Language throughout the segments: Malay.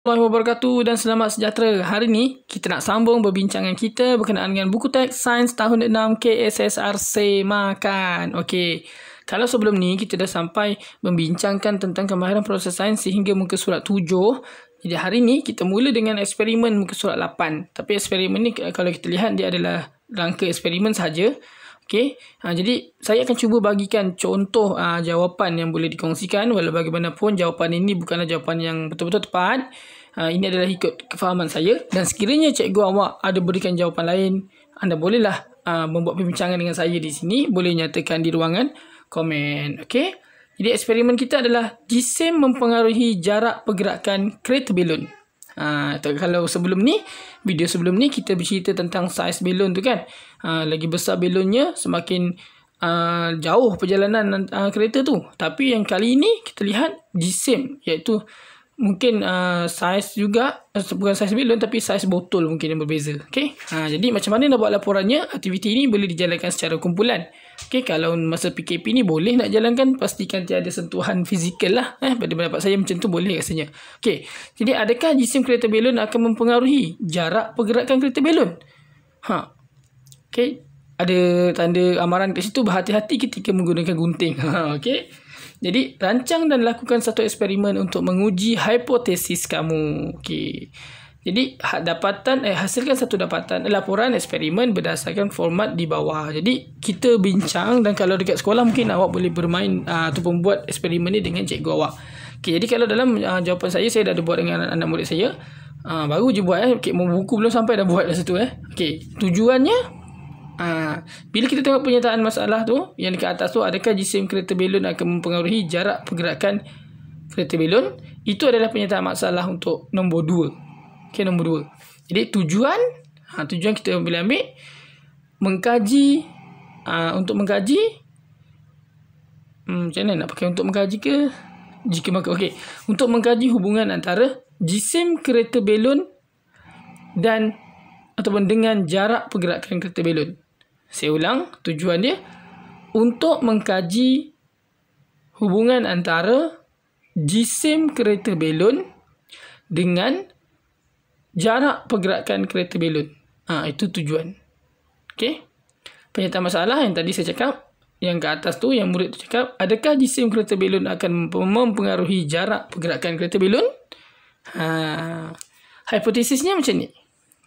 Warahmatullahi wabarakatuh dan selamat sejahtera. Hari ni kita nak sambung perbincangan kita berkenaan dengan buku teks Sains tahun 6 KSSRC Makan. Okey. Kalau sebelum ni kita dah sampai membincangkan tentang kemahiran proses sains sehingga muka surat 7. Jadi hari ni kita mula dengan eksperimen muka surat 8. Tapi eksperimen ni kalau kita lihat dia adalah rangka eksperimen sahaja. Okey, jadi saya akan cuba bagikan contoh jawapan yang boleh dikongsikan. Walau bagaimanapun jawapan ini bukanlah jawapan yang betul-betul tepat. Ini adalah ikut kefahaman saya. Dan sekiranya cikgu awak ada berikan jawapan lain, anda bolehlah membuat perbincangan dengan saya di sini. Boleh nyatakan di ruangan komen. Okey, jadi eksperimen kita adalah jisim mempengaruhi jarak pergerakan kereta belon. Kalau sebelum ni, video sebelum ni kita bercerita tentang saiz belon tu kan. Lagi besar belonnya semakin jauh perjalanan kereta tu. Tapi yang kali ini kita lihat jisim, iaitu mungkin saiz juga, bukan saiz belon tapi saiz botol mungkin yang berbeza. Okay? Jadi macam mana nak buat laporannya? Aktiviti ini boleh dijalankan secara kumpulan. Okay, kalau masa PKP ni boleh nak jalankan, pastikan tiada sentuhan fizikal lah. Pada pendapat saya macam tu boleh rasanya. Okay, jadi adakah jisim kereta belon akan mempengaruhi jarak pergerakan kereta belon? Okay, ada tanda amaran kat situ, berhati-hati ketika menggunakan gunting. Okay, jadi rancang dan lakukan satu eksperimen untuk menguji hipotesis kamu. Okay, jadi hasilkan satu dapatan laporan eksperimen berdasarkan format di bawah. Jadi kita bincang, dan kalau dekat sekolah mungkin awak boleh bermain ataupun buat eksperimen ni dengan cikgu awak. Okay, jadi kalau dalam jawapan saya dah ada buat dengan anak murid saya. Baru je buat okay, buku belum sampai dah buat dah situ Okay, tujuannya bila kita tengok pernyataan masalah tu yang dekat atas tu, adakah jisim kereta belon akan mempengaruhi jarak pergerakan kereta belon? Itu adalah pernyataan masalah untuk nombor 2. Okay, nombor 2. Jadi tujuan kita boleh ambil mengkaji, untuk mengkaji macam mana nak pakai untuk mengkaji ke? Jika maka okey, untuk mengkaji hubungan antara jisim kereta belon dan ataupun dengan jarak pergerakan kereta belon. Saya ulang, tujuan dia untuk mengkaji hubungan antara jisim kereta belon dengan jarak pergerakan kereta belon. Itu tujuan. Okey. Pernyataan masalah yang tadi saya cakap, yang ke atas tu, yang murid tu cakap, adakah jisim kereta belon akan mempengaruhi jarak pergerakan kereta belon? Hipotesisnya macam ni.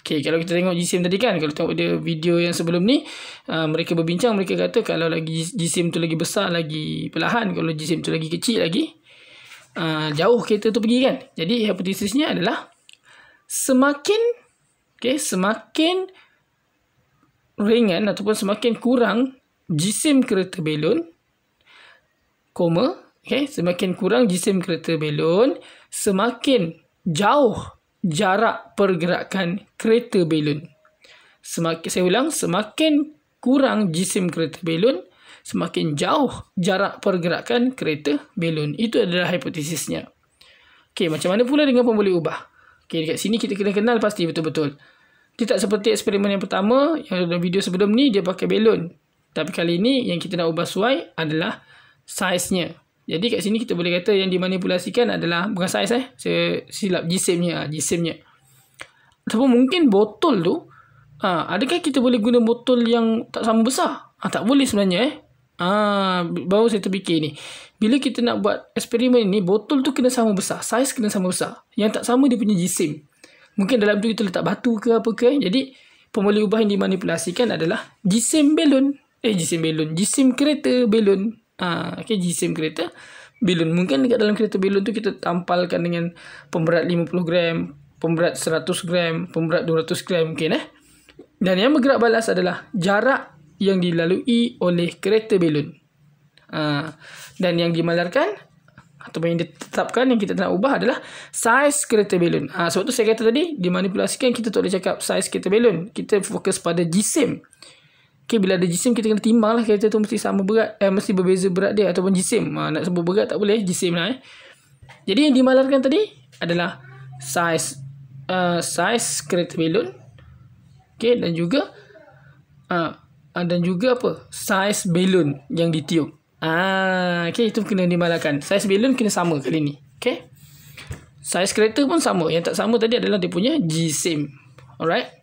Okey, kalau kita tengok jisim tadi kan, kalau tengok dia video yang sebelum ni, mereka berbincang, mereka kata kalau lagi jisim tu lagi besar, lagi perlahan. Kalau jisim tu lagi kecil lagi, jauh kereta tu pergi kan. Jadi hipotesisnya adalah semakin ringan ataupun semakin kurang jisim kereta belon, semakin kurang jisim kereta belon, semakin jauh jarak pergerakan kereta belon. Saya ulang, semakin kurang jisim kereta belon, semakin jauh jarak pergerakan kereta belon. Itu adalah hipotesisnya. Okey, macam mana pula dengan pemboleh ubah? Okay, dekat sini kita kena kenal pasti betul-betul. Dia tak seperti eksperimen yang pertama, yang dalam video sebelum ni dia pakai belon. Tapi kali ni yang kita nak ubah suai adalah saiznya. Jadi kat sini kita boleh kata yang dimanipulasikan adalah bukan saiz saya silap, jisimnya. Ataupun mungkin botol tu, adakah kita boleh guna botol yang tak sama besar? Tak boleh sebenarnya baru saya terfikir ni. Bila kita nak buat eksperimen ni, botol tu kena sama besar, saiz kena sama besar. Yang tak sama dia punya jisim. Mungkin dalam tu kita letak batu ke apa ke. Jadi pemboleh ubah yang dimanipulasikan adalah jisim kereta belon. Jisim kereta belon. Mungkin dekat dalam kereta belon tu kita tampalkan dengan pemberat 50 gram, pemberat 100 gram, pemberat 200 gram mungkin Dan yang bergerak balas adalah jarak yang dilalui oleh kereta belon. Dan yang dimalarkan ataupun yang ditetapkan, yang kita nak ubah adalah saiz kereta belon. Sebab tu saya kata tadi, dimanipulasikan kita tak boleh cakap saiz kereta belon. Kita fokus pada jisim. Okay, bila ada jisim kita kena timbang lah kereta tu mesti sama berat, mesti berbeza berat dia ataupun jisim. Nak sebut berat tak boleh, jisim lah. Jadi yang dimalarkan tadi adalah saiz kereta belon. Okay, dan juga saiz belon yang ditiup. Okay, itu kena dimalarkan. Saiz belon kena sama kali ni. Okay. Saiz kereta pun sama. Yang tak sama tadi adalah dia punya jisim. Alright.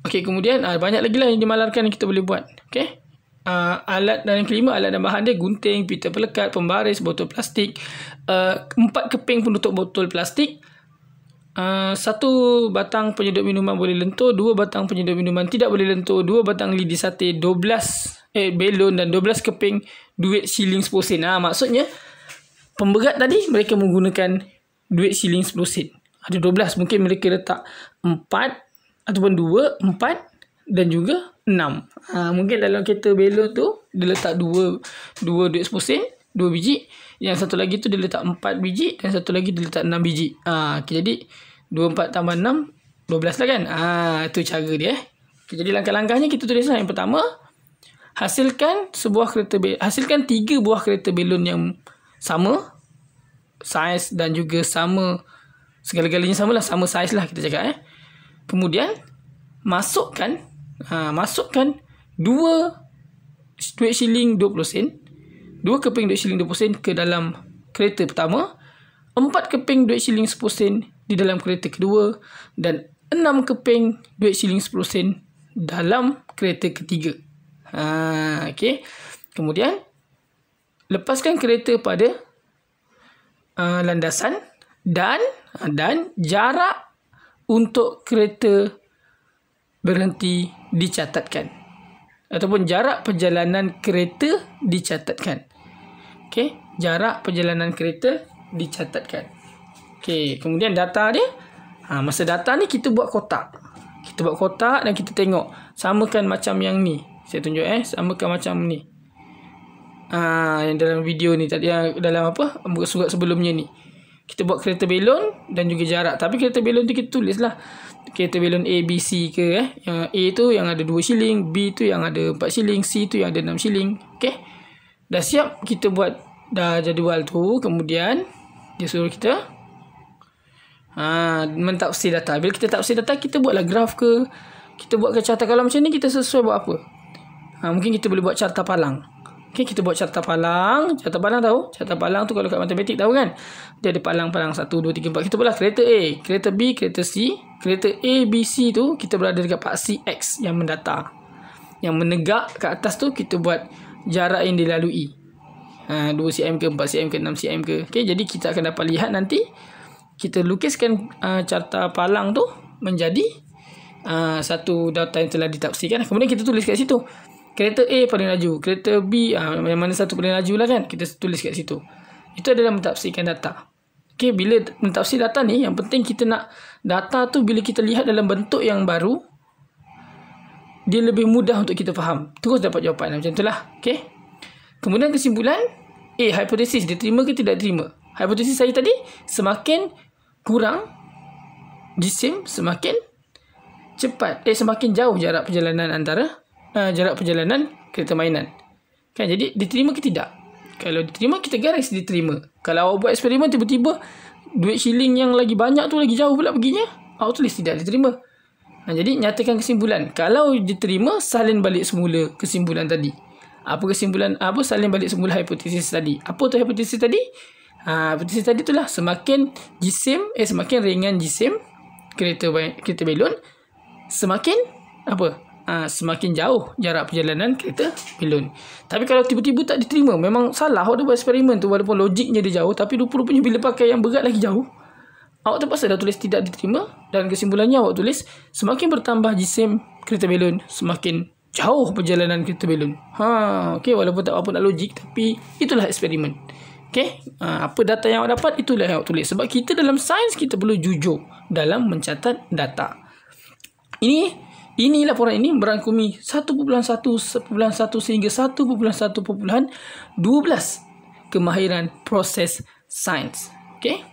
Okey, kemudian banyak lagi lah yang dimalarkan yang kita boleh buat. Okey. Alat dan yang kelima, alat dan bahan dia gunting, pita pelekat, pembaris, botol plastik, 4 keping penutup botol plastik, 1 batang penyedut minuman boleh lentur, 2 batang penyedut minuman tidak boleh lentur, 2 batang lidi sate, 12 belon dan 12 keping duit shilling 10 sen. Maksudnya pemberat tadi mereka menggunakan duit shilling 10 sen. Ada 12, mungkin mereka letak 4 ataupun 2, 4 dan juga 6. Mungkin dalam kereta belon tu dia letak 2 duit 10 sen, 2 biji. Yang satu lagi tu dia letak 4 biji dan satu lagi dia letak 6 biji. Okay, jadi 24 tambah 6 12 lah kan. Itu cara dia. Okay, jadi langkah-langkahnya kita tulislah. Yang pertama, hasilkan 3 buah kereta belon yang sama saiz dan juga sama segala-galanya samalah, sama saiz lah kita cakap. Kemudian masukkan 2 duit shilling 20 sen, 2 keping duit shilling 20 sen ke dalam kereta pertama, 4 keping duit shilling 10 sen di dalam kereta kedua dan 6 keping duit shilling 10 sen dalam kereta ketiga. Okey. Kemudian lepaskan kereta pada landasan dan jarak untuk kereta berhenti dicatatkan ataupun jarak perjalanan kereta dicatatkan. Okey, jarak perjalanan kereta dicatatkan. Okey, kemudian data dia. Masa data ni kita buat kotak. Kita buat kotak dan kita tengok samakan macam yang ni. Saya tunjuk samakan macam ni. Yang dalam video ni tadi, dalam muka surat sebelumnya ni. Kita buat kereta belon dan juga jarak. Tapi kereta belon tu kita tulis lah. Kereta belon A, B, C ke. Yang A tu yang ada 2 shilling, B tu yang ada 4 shilling, C tu yang ada 6 shilling. Okay. Dah siap kita buat dah jadual tu. Kemudian dia suruh kita mentafsir data. Bila kita tafsir data, kita buatlah graf ke, kita buat ke carta. Kalau macam ni kita sesuai buat apa? Mungkin kita boleh buat carta palang. Okay, kita buat carta palang. Carta palang tahu? Carta palang tu kalau kat matematik tahu kan? Dia ada palang-palang 1, 2, 3, 4. Kita buatlah kereta A, kereta B, kereta C. Kereta A, B, C tu kita berada dekat paksi X yang mendata. Yang menegak kat atas tu kita buat jarak yang dilalui. 2 cm ke, 4 cm ke, 6 cm ke. Okay, jadi kita akan dapat lihat nanti. Kita lukiskan carta palang tu menjadi satu data yang telah ditafsirkan. Kemudian kita tulis kat situ. Kereta A paling laju, kereta B yang mana satu paling laju lah kan. Kita tulis kat situ. Itu adalah mentafsirkan data. Okay, bila mentafsir data ni, yang penting kita nak data tu bila kita lihat dalam bentuk yang baru, dia lebih mudah untuk kita faham. Terus dapat jawapan macam itulah. Okay. Kemudian kesimpulan hipotesis diterima ke tidak diterima. Hipotesis saya tadi, semakin kurang jisim semakin cepat, semakin jauh jarak perjalanan antara jarak perjalanan kereta mainan. Kan, jadi diterima ke tidak? Kalau diterima, kita garis diterima. Kalau awak buat eksperimen tiba-tiba duit shilling yang lagi banyak tu lagi jauh pula perginya, awak tulis tidak diterima. Jadi nyatakan kesimpulan. Kalau diterima, salin balik semula kesimpulan tadi. Apa kesimpulan? Salin balik semula hipotesis tadi. Apa tu hipotesis tadi? Hipotesis tadi itulah semakin semakin ringan jisim kereta belon, semakin semakin jauh jarak perjalanan kereta belon. Tapi kalau tiba-tiba tak diterima, memang salah awak dah buat eksperimen tu, walaupun logiknya dia jauh, tapi rupa-rupanya bila pakai yang berat lagi jauh, awak terpaksa dah tulis tidak diterima. Dan kesimpulannya awak tulis semakin bertambah jisim kereta belon, semakin jauh perjalanan kereta belon. Okey, walaupun tak apa nak logik, tapi itulah eksperimen. Okey, apa data yang awak dapat, itulah yang awak tulis. Sebab kita dalam sains, kita perlu jujur dalam mencatat data. Ini laporan ini merangkumi 1.1 sehingga 1.1.12 kemahiran proses sains. Okey.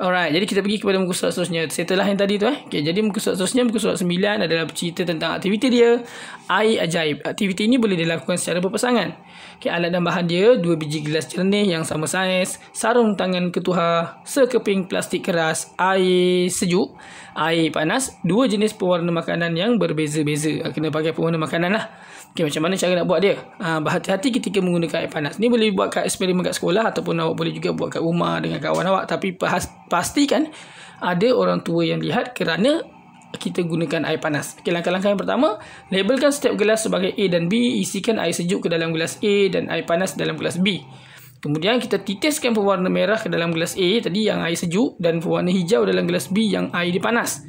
Alright, jadi kita pergi kepada muka surat seterusnya. Setelah yang tadi tu Okey, jadi muka surat seterusnya, muka surat 9 adalah cerita tentang aktiviti dia, air ajaib. Aktiviti ini boleh dilakukan secara berpasangan. Okey, alat dan bahan dia 2 biji gelas jernih yang sama saiz, sarung tangan ketuhar, sekeping plastik keras, air sejuk, air panas, 2 jenis pewarna makanan yang berbeza-beza. Kena pakai pewarna makanan lah. Okay, macam mana cara nak buat dia? Berhati-hati ketika menggunakan air panas. Ni boleh buat kat eksperimen kat sekolah ataupun awak boleh juga buat kat rumah dengan kawan awak. Tapi pastikan ada orang tua yang lihat kerana kita gunakan air panas. Okay, langkah-langkah yang pertama, labelkan setiap gelas sebagai A dan B. Isikan air sejuk ke dalam gelas A dan air panas dalam gelas B. Kemudian kita titiskan pewarna merah ke dalam gelas A tadi yang air sejuk dan pewarna hijau dalam gelas B yang air dia panas.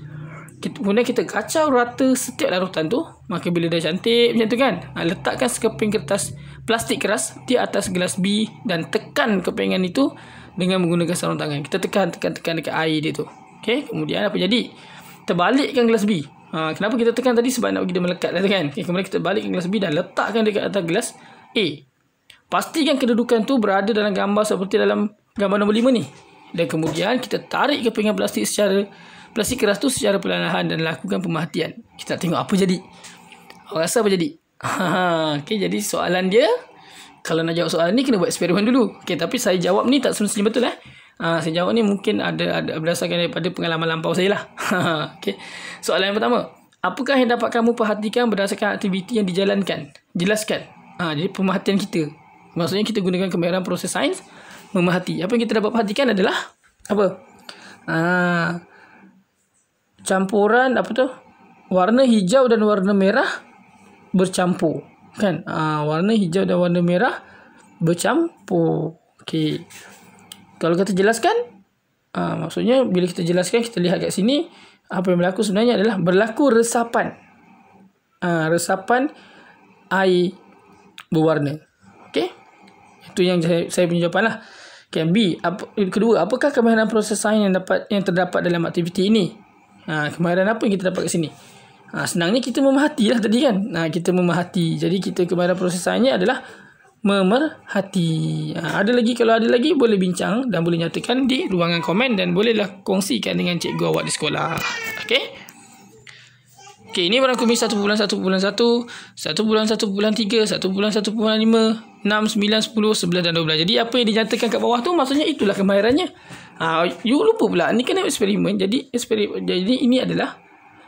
Kemudian kita kacau rata setiap larutan tu. Maka bila dah cantik macam tu kan, letakkan sekeping kertas plastik keras di atas gelas B dan tekan kepingan itu dengan menggunakan sarung tangan. Kita tekan dekat air dia tu. Okay, kemudian apa jadi? Terbalikkan gelas B. Kenapa kita tekan tadi? Sebab nak bagi dia melekat lah tu kan. Okay, kemudian kita balikkan gelas B dan letakkan dekat atas gelas A. Pastikan kedudukan tu berada dalam gambar seperti dalam gambar nombor 5 ni. Dan kemudian kita tarik kepingan plastik keras tu secara perlahan dan lakukan pemerhatian. Kita tengok apa jadi. Awak rasa apa jadi? Okay, jadi soalan dia, kalau nak jawab soalan ni kena buat eksperimen dulu. Okay, tapi saya jawab ni tak semestinya betul saya jawab ni mungkin ada berdasarkan daripada pengalaman lampau saya lah. Okay. Soalan yang pertama, apakah yang dapat kamu perhatikan berdasarkan aktiviti yang dijalankan? Jelaskan. Jadi pemerhatian kita, maksudnya kita gunakan kemahiran proses sains memerhati. Apa yang kita dapat perhatikan adalah apa? Campuran apa tu? Warna hijau dan warna merah bercampur. Kan? Warna hijau dan warna merah bercampur. Okey. Kalau kita jelaskan, maksudnya bila kita jelaskan, kita lihat kat sini, apa yang berlaku sebenarnya adalah berlaku resapan. Resapan air berwarna. Okey. Itu yang saya punya jawapan lah. Okay, B. Kedua, apakah kemahiran proses sains yang terdapat dalam aktiviti ini? Kemahiran apa yang kita dapat kat sini? Senangnya kita memerhati lah tadi kan. Kita memerhati. Jadi kita kemahiran proses sainsnya adalah memerhati. Ada lagi, kalau ada lagi boleh bincang dan boleh nyatakan di ruangan komen dan bolehlah kongsikan dengan cikgu awak di sekolah. Okey. Okey, ini barang kumis 1 bulan 1 bulan 1, 1 bulan 1 bulan 3, 1 bulan 1 bulan 5, 6, 9, 10, 11 dan 12. Jadi apa yang dinyatakan kat bawah tu maksudnya itulah kemahirannya. You lupa pula ni kena eksperimen. Jadi ini adalah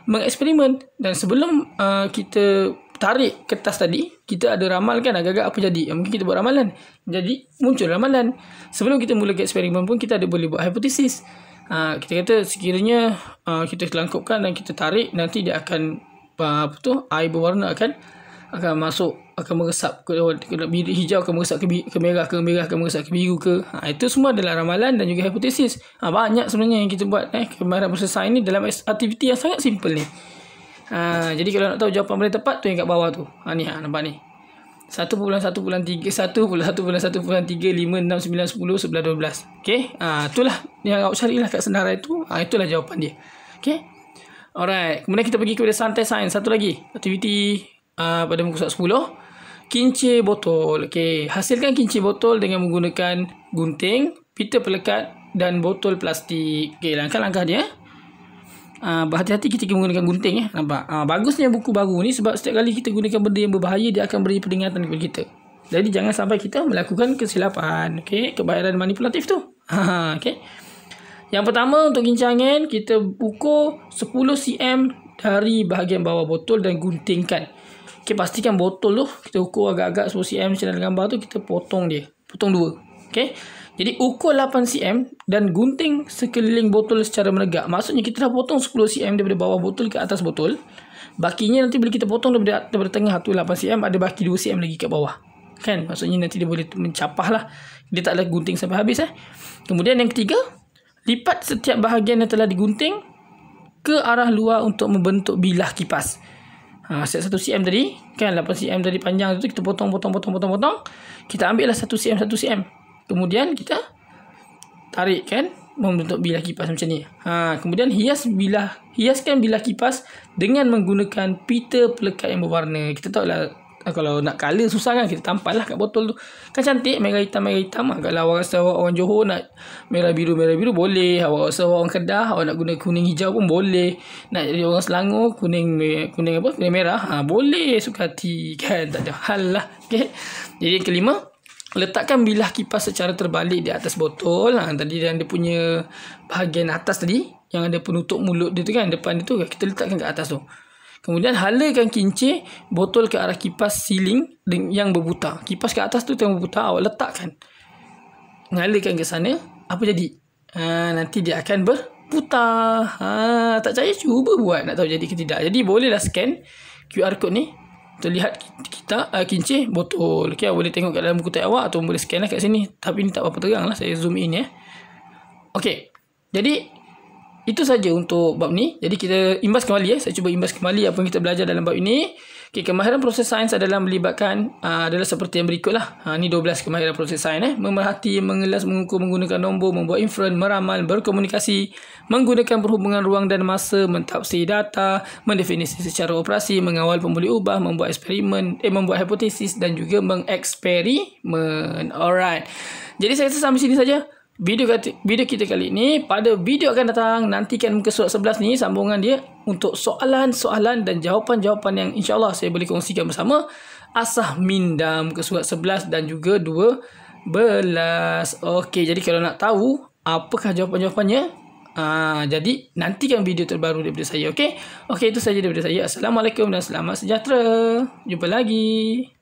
mengeksperimen. Dan sebelum kita tarik kertas tadi, kita ada ramal kan, agak-agak apa jadi. Mungkin kita buat ramalan. Jadi muncul ramalan. Sebelum kita mulakan eksperimen pun kita ada boleh buat hipotesis. Kita kata sekiranya kita selangkupkan dan kita tarik, nanti dia akan air berwarna akan masuk, akan meresap ke hijau, akan meresap ke merah, ke merah akan meresap ke biru ke. Itu semua adalah ramalan dan juga hipotesis. Banyak sebenarnya yang kita buat kemahiran proses sains ni dalam aktiviti yang sangat simple ni. Jadi kalau nak tahu jawapan paling tepat tu yang kat bawah tu. Ni nampak ni. 1 bulan 1 bulan 3, 1 bulan 1 bulan 1 bulan 3, 5, 6, 9, 10, 11, 12. Okey. Itulah yang awak carilah kat senarai tu. Itulah jawapan dia. Okey. Alright. Kemudian kita pergi kepada santai sains. Satu lagi. Aktiviti pada muka surat 10. Kincir botol. Okey. Hasilkan kincir botol dengan menggunakan gunting, pita pelekat dan botol plastik. Okey. Langkah-langkah dia. Berhati-hati ketika menggunakan gunting. Nampak? Bagusnya buku baru ni sebab setiap kali kita gunakan benda yang berbahaya, dia akan beri peringatan kepada kita. Jadi jangan sampai kita melakukan kesilapan. Okey, kebayaran manipulatif tu. Okey. Yang pertama untuk kincir angin, kita ukur 10 cm dari bahagian bawah botol dan guntingkan. Okey, pastikan botol tu kita ukur agak-agak 10 cm macam dalam gambar tu, kita potong dia. Potong dua. Okey. Jadi ukur 8 cm dan gunting sekeliling botol secara menegak. Maksudnya kita dah potong 10 cm daripada bawah botol ke atas botol. Bakinya nanti bila kita potong daripada tengah tu 8 cm, ada baki 2 cm lagi kat bawah. Kan? Maksudnya nanti dia boleh mencapah lah. Dia tak ada gunting sampai habis. Kemudian yang ketiga, lipat setiap bahagian yang telah digunting ke arah luar untuk membentuk bilah kipas. Set 1 cm tadi, kan 8 cm tadi panjang tu kita potong. Kita ambil lah 1 cm 1 cm. Kemudian kita tarik kan, membentuk bilah kipas macam ni. Kemudian hiaskan bilah kipas dengan menggunakan pita pelekat yang berwarna. Kita tahu lah kalau nak colour susah kan, kita tampal lah kat botol tu. Kan cantik merah hitam. Kalau awak rasa awak orang Johor nak merah biru boleh. Awak rasa awak orang Kedah, awak nak guna kuning hijau pun boleh. Nak jadi orang Selangor kuning merah, boleh, suka hati kan, tak ada hal lah. Okay. Jadi yang kelima, letakkan bilah kipas secara terbalik di atas botol. Tadi yang dia punya bahagian atas tadi, yang ada penutup mulut dia tu kan, depan dia tu, kita letakkan kat atas tu. Kemudian halakan kincir botol ke arah kipas siling yang berputar. Kipas ke atas tu yang berputar, awak letakkan. Ngalakan ke sana, apa jadi? Nanti dia akan berputar. Tak percaya, cuba buat nak tahu jadi ke tidak. Jadi bolehlah scan QR code ni. Terlihat kita kincir botol. Okay, boleh tengok kat dalam buku teks awak atau boleh scan lah kat sini. Tapi ni tak berapa terang lah. Saya zoom in ya. Okay. Jadi itu saja untuk bab ni. Jadi kita imbas kembali ya. Saya cuba imbas kembali apa yang kita belajar dalam bab ini. Okay, kemahiran proses sains adalah melibatkan adalah seperti yang berikut lah. Ni 12 kemahiran proses sains. Memerhati, mengelas, mengukur, menggunakan nombor, membuat inferen, meramal, berkomunikasi, menggunakan perhubungan ruang dan masa, mentafsir data, mendefinisi secara operasi, mengawal pembuli ubah, membuat eksperimen, membuat hipotesis dan juga mengeksperimen. Alright. Jadi saya rasa sampai sini saja video kita kali ini. Pada video akan datang, nantikan muka surat 11 ni, sambungan dia untuk soalan-soalan dan jawapan-jawapan yang insyaAllah saya boleh kongsikan bersama asah minda muka surat 11 dan juga 12. Okey, jadi kalau nak tahu apakah jawapan-jawapannya, jadi nantikan video terbaru daripada saya. Okey, itu saja daripada saya. Assalamualaikum dan selamat sejahtera. Jumpa lagi.